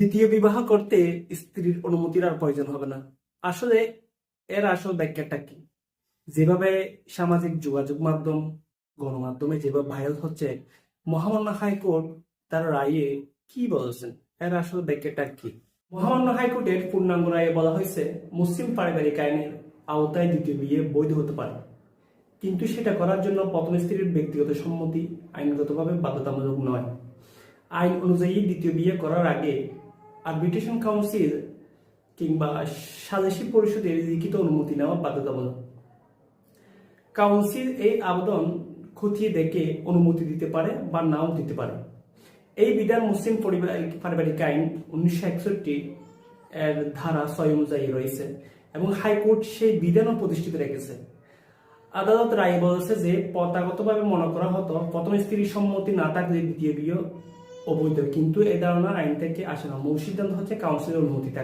দ্বিতীয় বিবাহ করতে স্ত্রীর অনুমতির আর প্রয়োজন হবে না। আসলে এর আসল ব্যাখ্যাটা কি? যেভাবে সামাজিক যোগাযোগ মাধ্যম, গণমাধ্যমে যেভাবে ভাইরাল হচ্ছে, মহামান্য হাইকোর্ট তার রায়ে কি বলেছেন, এর আসল ব্যাখ্যাটা কি? মহামান্য হাইকোর্টের পূর্ণাঙ্গ রায়ে বলা হয়েছে, মুসলিম পারিবারিক আইনের আওতায় দ্বিতীয় বিয়ে বৈধ হতে পারে, কিন্তু সেটা করার জন্য প্রথম স্ত্রীর ব্যক্তিগত সম্মতি আইনগতভাবে বাধ্যতামূলক নয়। আইন অনুযায়ী দ্বিতীয় বিয়ে করার আগে আরবিট্রেশন কাউন্সিল কিংবা সালিসি পরিষদের লিখিত অনুমতি নেওয়া বাধ্যতামূলক। কাউন্সিল এই আবেদন খতিয়ে দেখে অনুমতি দিতে পারে বা নাও দিতে পারে। এই বিধান মুসলিম পারিবারিক আইন 1961 এর ধারা 6 অনুযায়ী রয়েছে এবং হাইকোর্ট সেই বিধানও প্রতিষ্ঠিত রেখেছে। আদালত রায় বলেছে যে প্রথাগতভাবে মনে করা হতো প্রথম স্ত্রীর সম্মতি না থাকলে দ্বিতীয় বিয়ে অবৈধ, কিন্তু এই ধারণা আইন থেকে আসে না। মূল সিদ্ধান্ত হচ্ছে কাউন্সিলের অনুমতি থাকে।